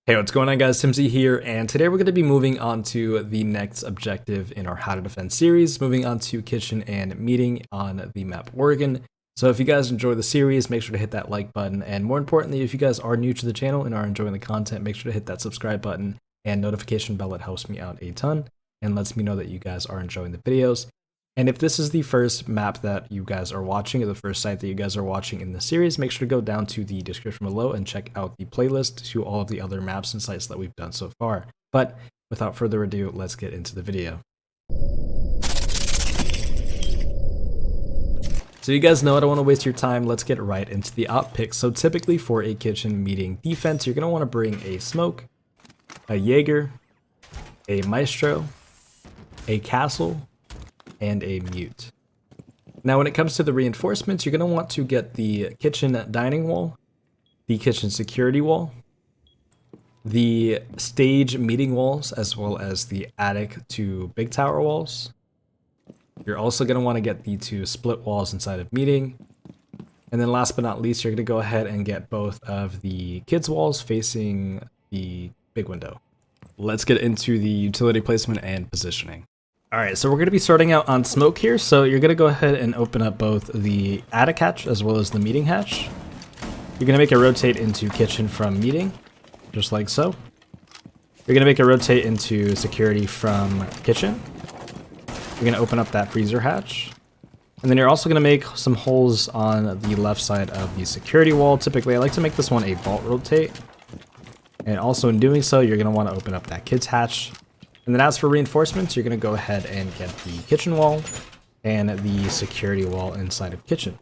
Hey, what's going on guys, Timzy here, and today we're going to be moving on to the next objective in our How to Defend series, moving on to Kitchen and Meeting on the map Oregon. So if you guys enjoy the series, make sure to hit that like button, and more importantly, if you guys are new to the channel and are enjoying the content, make sure to hit that subscribe button and notification bell. It helps me out a ton and lets me know that you guys are enjoying the videos. And if this is the first map that you guys are watching, or the first site that you guys are watching in the series, make sure to go down to the description below and check out the playlist to all of the other maps and sites that we've done so far. But without further ado, let's get into the video. So you guys know I don't want to waste your time, let's get right into the op picks. So typically for a kitchen meeting defense, you're going to want to bring a smoke, a Jager, a Maestro, a castle, and a mute. Now when it comes to the reinforcements, you're going to want to get the kitchen dining wall, the kitchen security wall, the stage meeting walls, as well as the attic to big tower walls. You're also going to want to get the two split walls inside of meeting. And then last but not least, you're going to go ahead and get both of the kids walls facing the big window. Let's get into the utility placement and positioning. Alright, so we're going to be starting out on smoke here, so you're going to go ahead and open up both the attic hatch as well as the meeting hatch. You're going to make it rotate into kitchen from meeting, just like so. You're going to make it rotate into security from kitchen. You're going to open up that freezer hatch. And then you're also going to make some holes on the left side of the security wall. Typically, I like to make this one a vault rotate. And also in doing so, you're going to want to open up that kids hatch. And then as for reinforcements, you're going to go ahead and get the kitchen wall and the security wall inside of kitchen.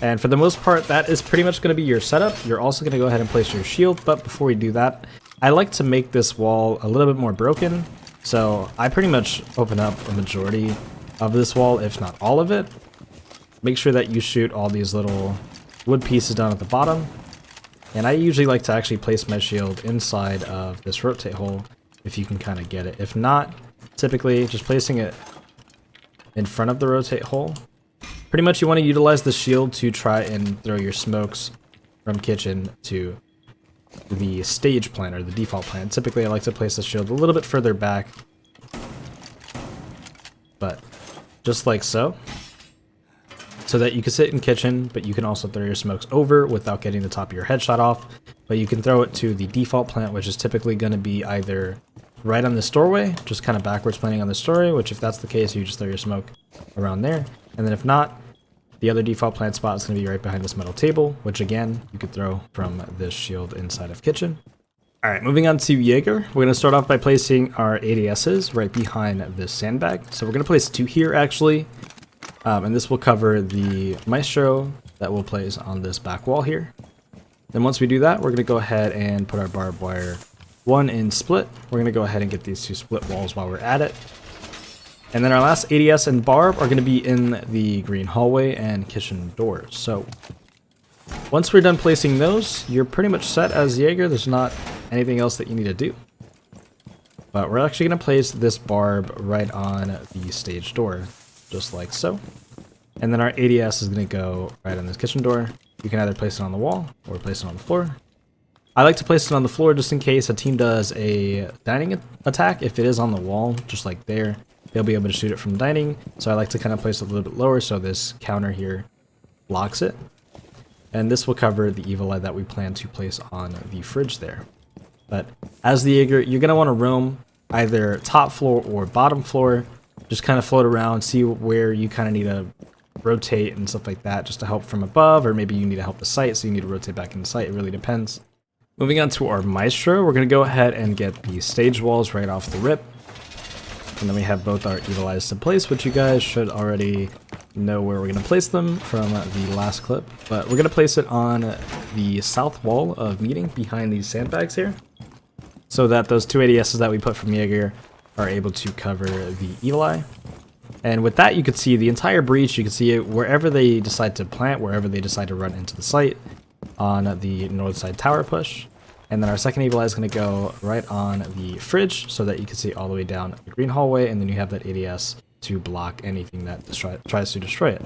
And for the most part, that is pretty much going to be your setup. You're also going to go ahead and place your shield, but before we do that, I like to make this wall a little bit more broken. So I pretty much open up a majority of this wall, if not all of it. Make sure that you shoot all these little wood pieces down at the bottom. And I usually like to actually place my shield inside of this rotate hole, if you can kind of get it. If not, typically just placing it in front of the rotate hole. Pretty much you want to utilize the shield to try and throw your smokes from kitchen to the stage plan or the default plan. Typically I like to place the shield a little bit further back, but just like so that you can sit in kitchen, but you can also throw your smokes over without getting the top of your head shot off. But you can throw it to the default plant, which is typically going to be either right on this doorway, just kind of backwards planting on this doorway, which if that's the case, you just throw your smoke around there. And then if not, the other default plant spot is going to be right behind this metal table, which again, you could throw from this shield inside of kitchen. All right, moving on to Jaeger. We're going to start off by placing our ADSs right behind this sandbag. So we're going to place two here actually, and this will cover the Maestro that we'll place on this back wall here. Then once we do that, we're going to go ahead and put our barbed wire one in split. We're going to go ahead and get these two split walls while we're at it. And then our last ADS and barb are going to be in the green hallway and kitchen doors. So once we're done placing those, you're pretty much set as Jaeger. There's not anything else that you need to do. But we're actually going to place this barb right on the stage door, just like so. And then our ADS is going to go right on this kitchen door. You can either place it on the wall or place it on the floor. I like to place it on the floor just in case a team does a dining attack. If it is on the wall, just like there, they'll be able to shoot it from dining. So I like to kind of place it a little bit lower so this counter here blocks it. And this will cover the evil eye that we plan to place on the fridge there. But as the Jaeger, you're going to want to roam either top floor or bottom floor. Just kind of float around, see where you kind of need to rotate and stuff like that, just to help from above, or maybe you need to help the site, so you need to rotate back in the site. It really depends. Moving on to our Maestro, we're going to go ahead and get the stage walls right off the rip. And then we have both our evil eyes to place, which you guys should already know where we're going to place them from the last clip. But we're going to place it on the south wall of meeting behind these sandbags here, so that those two ADSs that we put from Jaeger are able to cover the evil eye. And with that, you can see the entire breach. You can see it wherever they decide to plant, wherever they decide to run into the site on the north side tower push. And then our second evil eye is going to go right on the fridge so that you can see all the way down the green hallway. And then you have that ADS to block anything that tries to destroy it.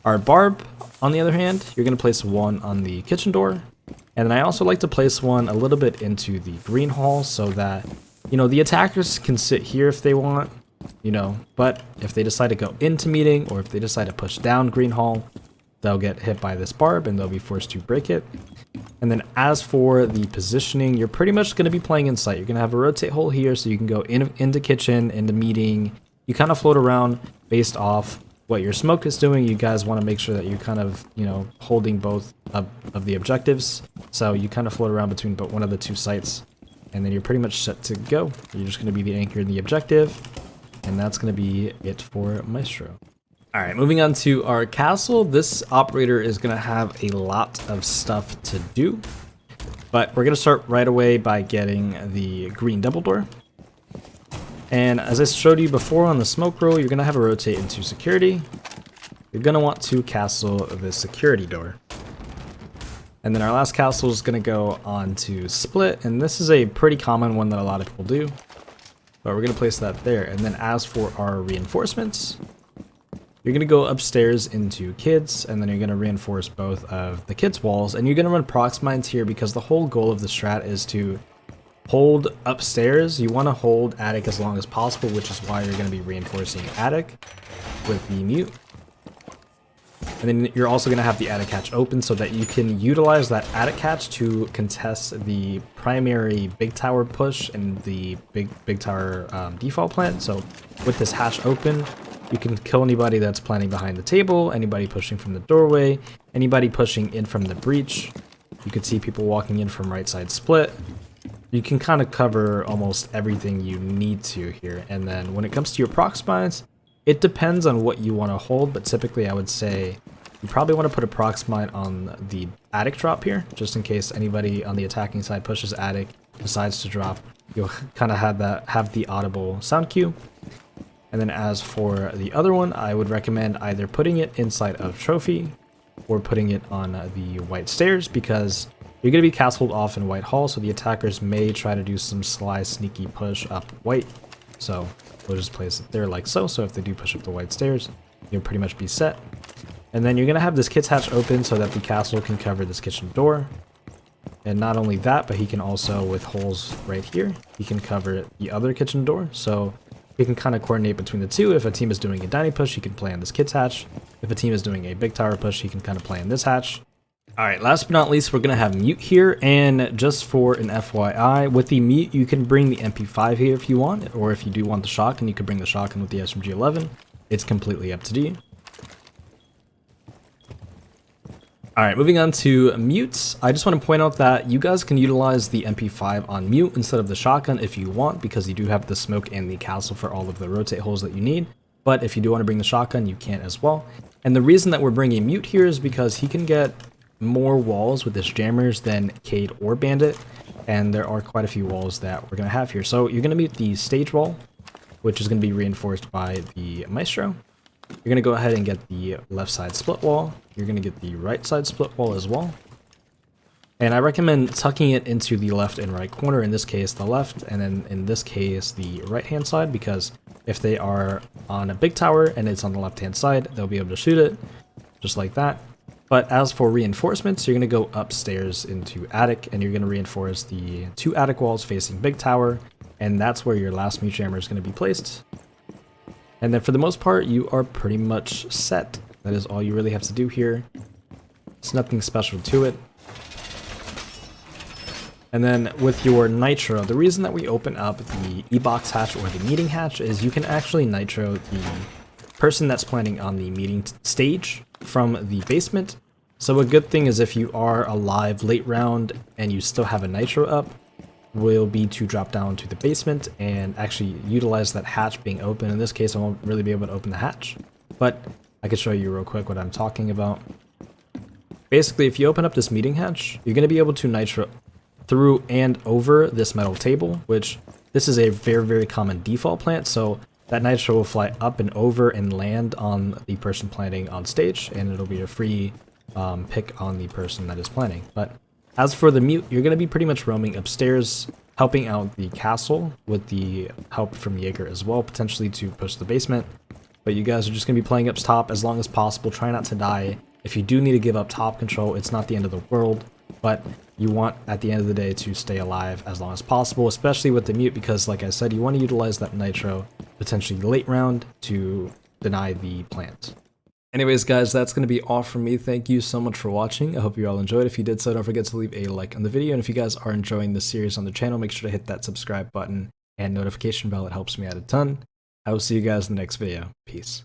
Our barb, on the other hand, you're going to place one on the kitchen door. And And then I also like to place one a little bit into the green hall so that, you know, the attackers can sit here if they want, you know, but if they decide to go into meeting or if they decide to push down green hall, they'll get hit by this barb and they'll be forced to break it. And then as for the positioning, you're pretty much going to be playing in sight. You're going to have a rotate hole here so you can go into kitchen, into meeting. You kind of float around based off what your smoke is doing. You guys want to make sure that you're kind of, you know, holding both of the objectives. So you kind of float around between one of the two sites, and then you're pretty much set to go. You're just going to be the anchor in the objective, and that's going to be it for Maestro. All right, moving on to our castle. This operator is going to have a lot of stuff to do, but we're going to start right away by getting the green double door. And as I showed you before on the smoke roll, you're going to have a rotate into security. You're going to want to castle the security door. And then our last castle is going to go on to split, and this is a pretty common one that a lot of people do, but we're going to place that there. And then as for our reinforcements, you're going to go upstairs into kids, and then you're going to reinforce both of the kids' walls, and you're going to run prox mines here because the whole goal of the strat is to hold upstairs. You want to hold attic as long as possible, which is why you're going to be reinforcing attic with the mute. And then you're also going to have the attic hatch open so that you can utilize that attic hatch to contest the primary big tower push and the big tower default plant. So with this hatch open, you can kill anybody that's planning behind the table, anybody pushing from the doorway, anybody pushing in from the breach. You can see people walking in from right side split. You can kind of cover almost everything you need to here. And then when it comes to your prox mines, it depends on what you want to hold, but typically I would say you probably want to put a prox mine on the attic drop here, just in case anybody on the attacking side pushes attic, decides to drop. You'll kind of have the audible sound cue. And then as for the other one, I would recommend either putting it inside of trophy or putting it on the white stairs, because you're going to be castled off in white hall, so the attackers may try to do some sly sneaky push up white. So we'll just place it there like so. So if they do push up the white stairs, you'll pretty much be set. And then you're going to have this kit's hatch open so that the castle can cover this kitchen door. And not only that, but he can also, with holes right here, he can cover the other kitchen door. So he can kind of coordinate between the two. If a team is doing a dining push, he can play on this kit's hatch. If a team is doing a big tower push, he can kind of play on this hatch. Alright, last but not least, we're going to have mute here, and just for an FYI, with the mute, you can bring the MP5 here if you want, or if you do want the shotgun, you can bring the shotgun with the SMG11. It's completely up to you. Alright, moving on to mutes. I just want to point out that you guys can utilize the MP5 on mute instead of the shotgun if you want, because you do have the smoke and the castle for all of the rotate holes that you need. But if you do want to bring the shotgun, you can as well. And the reason that we're bringing mute here is because he can get more walls with his jammers than Cade or Bandit, and there are quite a few walls that we're going to have here. So you're going to meet the stage wall, which is going to be reinforced by the Maestro. You're going to go ahead and get the left side split wall. You're going to get the right side split wall as well. And I recommend tucking it into the left and right corner, in this case the left, and then in this case the right hand side, because if they are on a big tower and it's on the left hand side, they'll be able to shoot it just like that. But as for reinforcements, you're going to go upstairs into attic, and you're going to reinforce the two attic walls facing big tower, and that's where your last mute jammer is going to be placed. And then for the most part, you are pretty much set. That is all you really have to do here. It's nothing special to it. And then with your nitro, the reason that we open up the E-box hatch or the meeting hatch is you can actually nitro the person that's planning on the meeting stage from the basement. So a good thing is if you are alive late round and you still have a nitro up, will be to drop down to the basement and actually utilize that hatch being open. In this case, I won't really be able to open the hatch, but I can show you real quick what I'm talking about. Basically, if you open up this meeting hatch, you're going to be able to nitro through and over this metal table, which this is a very, very common default plant. So that nitro will fly up and over and land on the person planning on stage, and it'll be a free pick on the person that is planning. But as for the mute, you're going to be pretty much roaming upstairs, helping out the castle with the help from Jager as well, potentially to push the basement. But you guys are just going to be playing up top as long as possible. Try not to die. If you do need to give up top control, it's not the end of the world. but you want, at the end of the day, to stay alive as long as possible, especially with the mute, because like I said, you want to utilize that nitro potentially late round to deny the plant. Anyways, guys, that's going to be all from me. Thank you so much for watching. I hope you all enjoyed. If you did so, don't forget to leave a like on the video. And if you guys are enjoying this series on the channel, make sure to hit that subscribe button and notification bell. It helps me out a ton. I will see you guys in the next video. Peace.